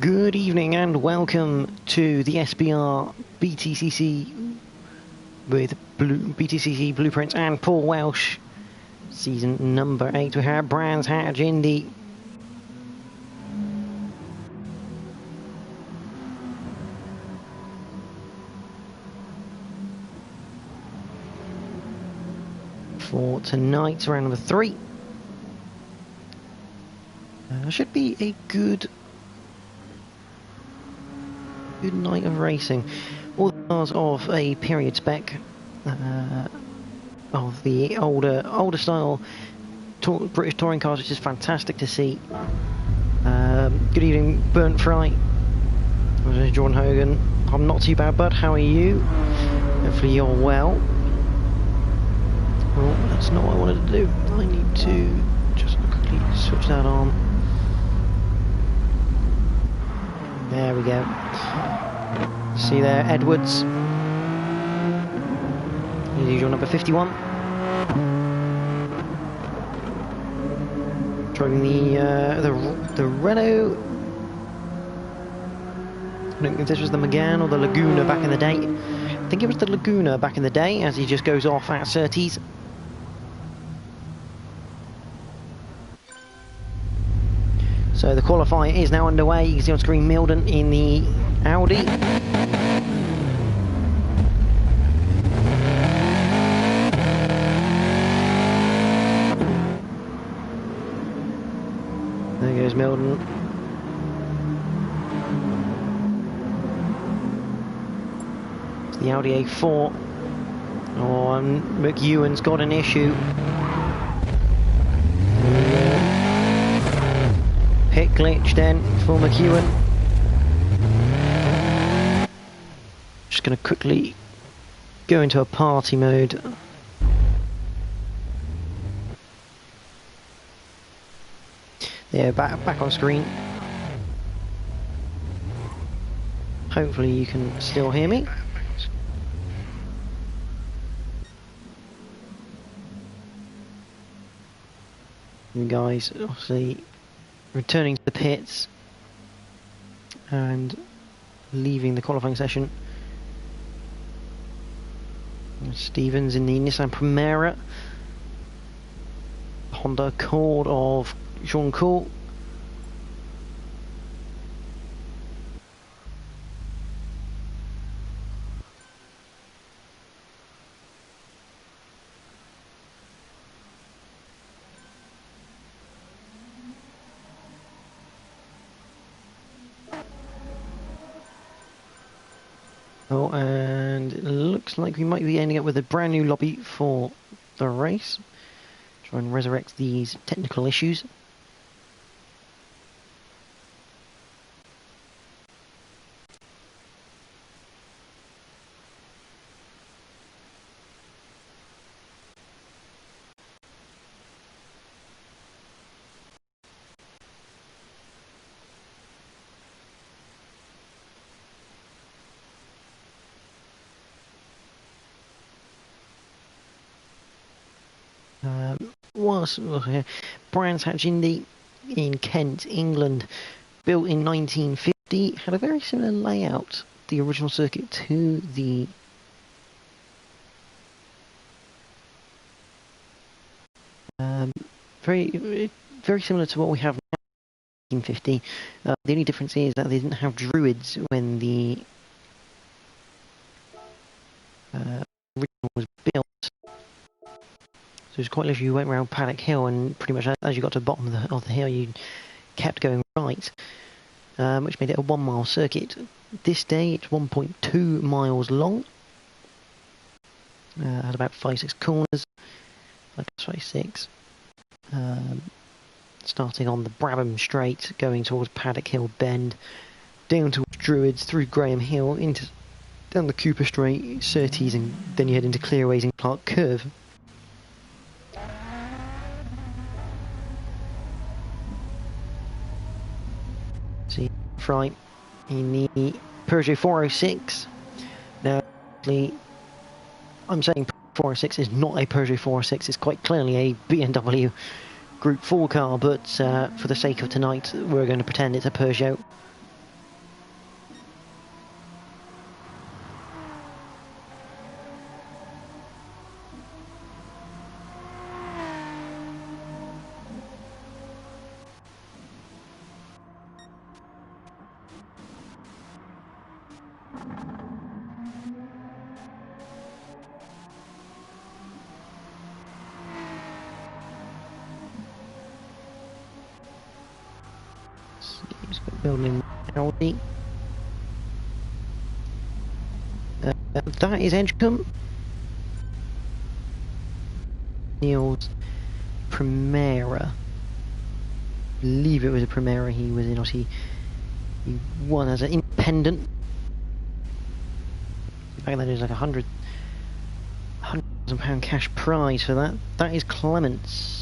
Good evening and welcome to the SBR BTCC with BTCC Blueprints and Paul Welsh. Season number 8. We have Brands Hatch Indy. For tonight's round number 3. Should be a good night of racing. All the cars of a period spec of the older style British touring cars, which is fantastic to see. Good evening, Burnt Fry. Jordan Hogan. I'm not too bad, bud. How are you? Hopefully you're well. Well, that's not what I wanted to do. I need to just quickly switch that on. There we go. See there, Edwards. Here's your number 51. Driving the Renault. I don't know if this was the Megane or the Laguna back in the day. I think it was the Laguna back in the day, as he just goes off at Surtees. So the qualifier is now underway. You can see on screen Milden in the Audi. There goes Milden. It's the Audi A4. Oh, and McEwen's got an issue. Pit glitch then for McEwen. Just going to quickly go into a party mode. Yeah, back on screen. Hopefully you can still hear me. You guys, obviously returning to the pits and leaving the qualifying session. Stevens in the Nissan Primera. Honda Accord of Sean Cool. Oh, and it looks like we might be ending up with a brand new lobby for the race. Try and resurrect these technical issues. Brands Hatch Indy in Kent, England, built in 1950, had a very similar layout, the original circuit, to the very similar to what we have now in 1950. The only difference is that they didn't have druids when the original was built. So it's quite literally you went around Paddock Hill, and pretty much as you got to the bottom of the hill you kept going right, which made it a 1 mile circuit. This day it's 1.2 miles long, had about 5-6 corners, like 5-6, starting on the Brabham Straight, going towards Paddock Hill Bend, down towards Druids, through Graham Hill, down the Cooper Straight, Surtees, and then you head into Clearways and Clark Curve. See, Fry in the Peugeot 406. Now, I'm saying 406 is not a Peugeot 406, it's quite clearly a BMW Group 4 car, but for the sake of tonight, we're going to pretend it's a Peugeot. Building Audi. That is Edgecombe. Neil's Primera. I believe it was a Primera he was in. Obviously, he won as an independent. Back then it was like £100,000 cash prize for that. That is Clements.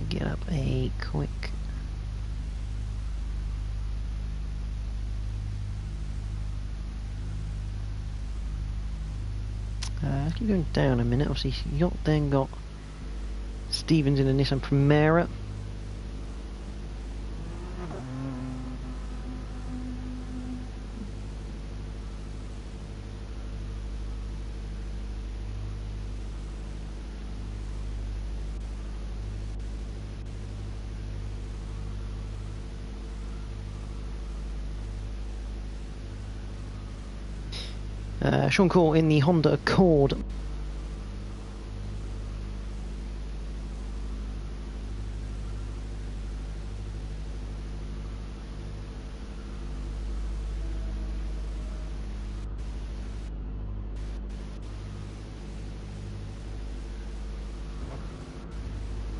Get up a quick keep going down a minute. Obviously Yacht then got Stevens in a Nissan Primera. Sean Cole in the Honda Accord.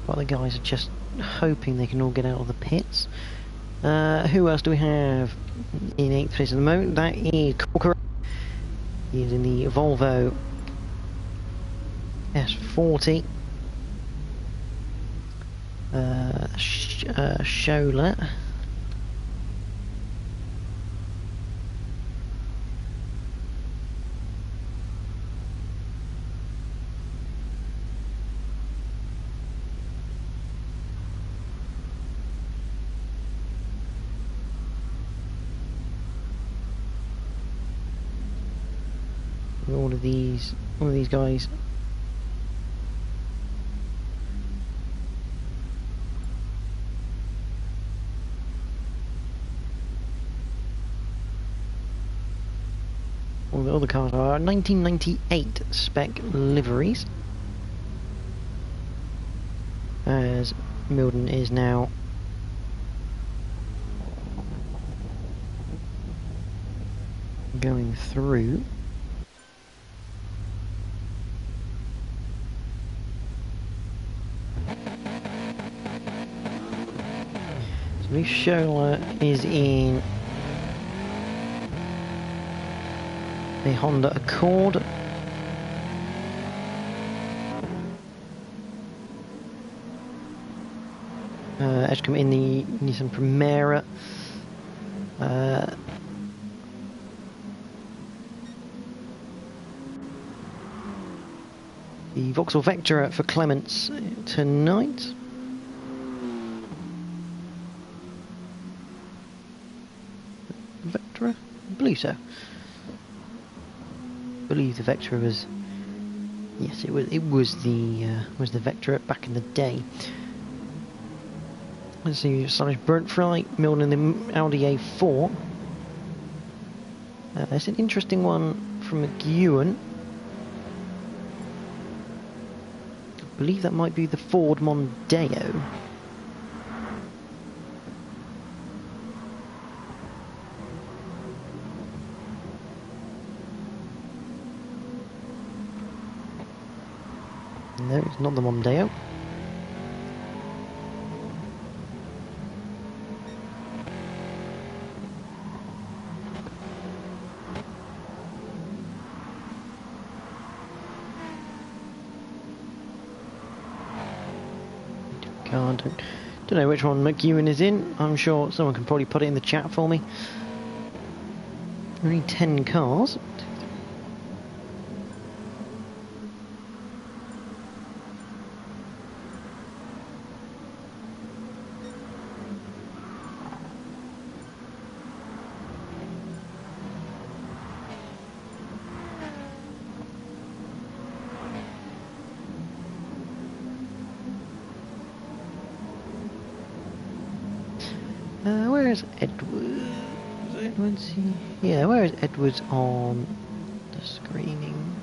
While the guys are just hoping they can all get out of the pits. Who else do we have in 8th place at the moment? That is Corcoran. He is in the Volvo S40. Schola. All of these guys. All the other cars are 1998 spec liveries, as Milden is now going through. Schola is in the Honda Accord. Edgecombe in the Nissan Primera. The Vauxhall Vectra for Clements tonight. Vectra? I believe so. I believe the Vectra was... Yes, it was the Vectra back in the day. Let's see, Spanish Burnt Fry, Milden in the Audi A4. It's an interesting one from McEwen. I believe that might be the Ford Mondeo. No, it's not the Mondeo. Don't know which one McEwen is in. I'm sure someone can probably put it in the chat for me. Only 10 cars. Where is Edwards? Edwards? Yeah, where is Edwards on the screening?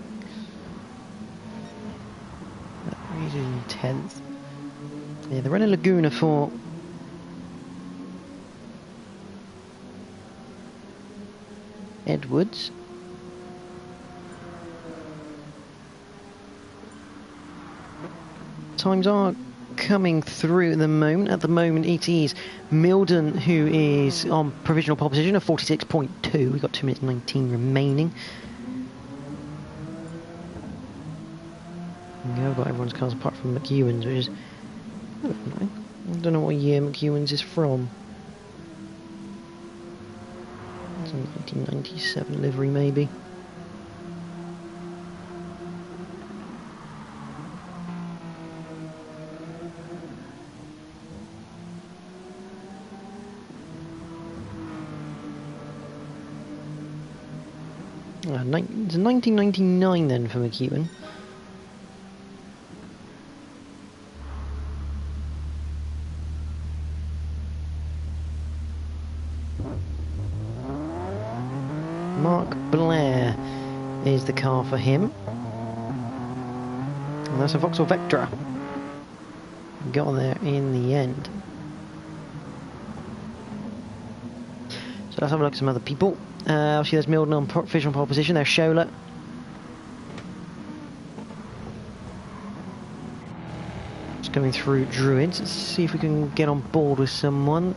He's in 10th. Yeah, they're running Laguna for Edwards. Times are coming through at the moment. At the moment, it is Milden who is on provisional pole position of 46.2. We've got 2 minutes 19 remaining. Yeah, I've got everyone's cars apart from McEwen's, which is... I don't know what year McEwen's is from. It's a 1997 livery, maybe. It's 1999 then for McEwen. Mark Blair is the car for him. And that's a Vauxhall Vectra. Got on there in the end. So let's have a look at some other people. Obviously there's Milden on provisional pole position. There's Schola. Just going through Druids. Let's see if we can get on board with someone.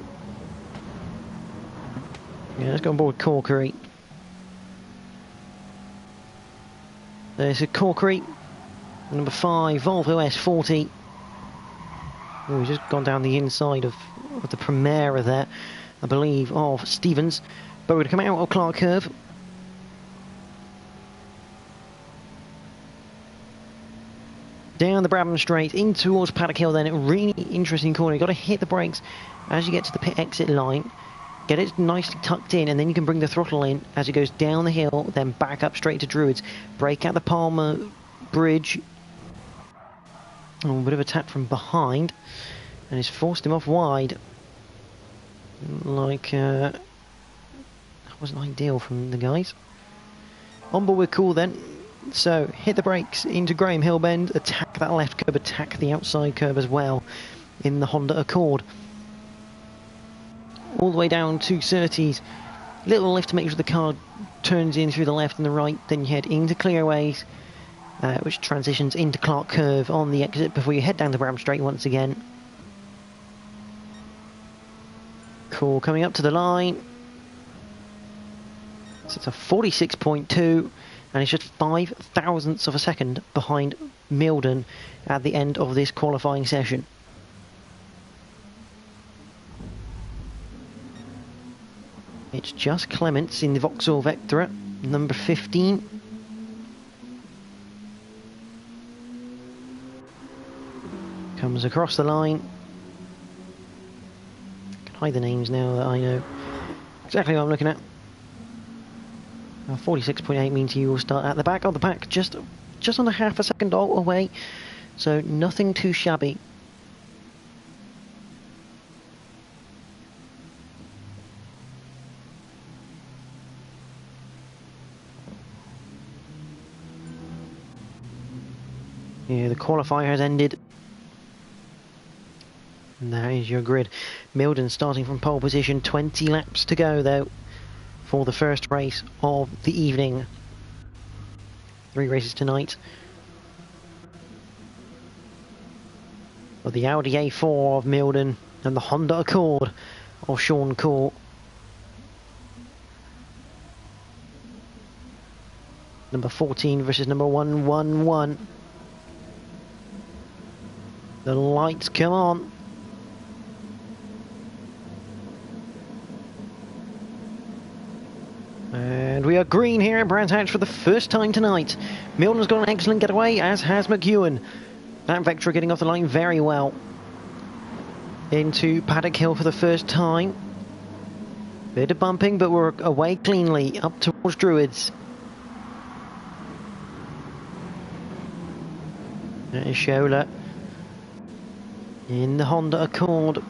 Yeah, let's go on board with Corkery. There's a Corkery. Number 5, Volvo S40. Oh, we've just gone down the inside of the Primera there, I believe, of Stevens. But we're going to come out of Clark Curve. Down the Brabham Straight, in towards Paddock Hill then. A really interesting corner. You've got to hit the brakes as you get to the pit exit line. Get it nicely tucked in, and then you can bring the throttle in as it goes down the hill, then back up straight to Druids. Brake out the Palmer Bridge. Oh, a bit of attack from behind. And it's forced him off wide. Like, that wasn't ideal from the guys. On board with Cool then. So, hit the brakes into Graham Hill Bend, attack that left curb, attack the outside curb as well in the Honda Accord. All the way down to Surtees. Little lift to make sure the car turns in through the left and the right, then you head into Clearways, which transitions into Clark Curve on the exit before you head down the Bram Straight once again. Cool, coming up to the line. So it's a 46.2, and it's just 5 thousandths of a second behind Milden at the end of this qualifying session. It's just Clements in the Vauxhall Vectra, number 15. Comes across the line. Can hide the names now that I know exactly what I'm looking at. 46.8 means you will start at the back of the pack, just under half a second away, so nothing too shabby. Yeah, the qualifier has ended. And there is your grid. Milden starting from pole position, 20 laps to go though for the first race of the evening. 3 races tonight. Of the Audi A4 of Milden and the Honda Accord of Sean Court. Number 14 versus number 111. The lights come on. And we are green here at Brands Hatch for the first time tonight. Milden's got an excellent getaway, as has McEwen. That Vectra getting off the line very well. Into Paddock Hill for the first time. Bit of bumping, but we're away cleanly up towards Druids. That is Shola in the Honda Accord,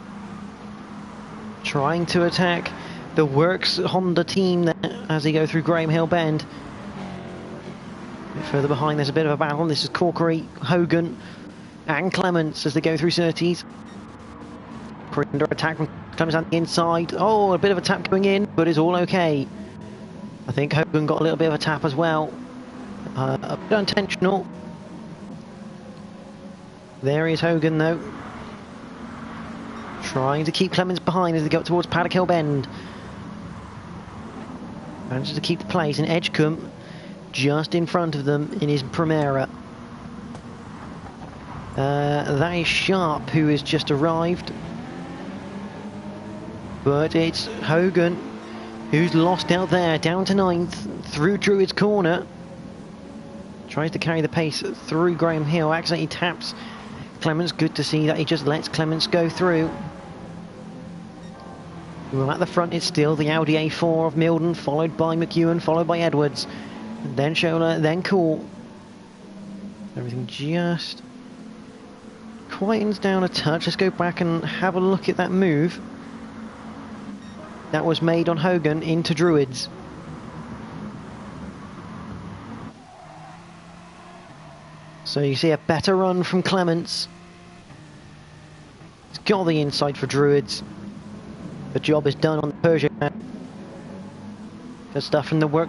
trying to attack the Works Honda team there as they go through Graham Hill Bend. A bit further behind, there's a bit of a battle. This is Corkery, Hogan, and Clements as they go through Surtees. Corkery under attack from Clements on the inside. Oh, a bit of a tap going in, but it's all okay. I think Hogan got a little bit of a tap as well. A bit unintentional. There is Hogan though, trying to keep Clements behind as they go up towards Paddock Hill Bend. Manages to keep the place, and Edgecombe just in front of them in his Primera. That is Sharp, who has just arrived. But it's Hogan who's lost out there, down to 9th, through Druid's Corner. Tries to carry the pace through Graham Hill, accidentally taps Clements. Good to see that he just lets Clements go through. Well, at the front it's still the Audi A4 of Milden, followed by McEwen, followed by Edwards, and then Shola, then Cool. Everything just quietens down a touch. Let's go back and have a look at that move that was made on Hogan into Druids. So you see a better run from Clements. He's got the inside for Druids. The job is done on the Peugeot. Good stuff from the work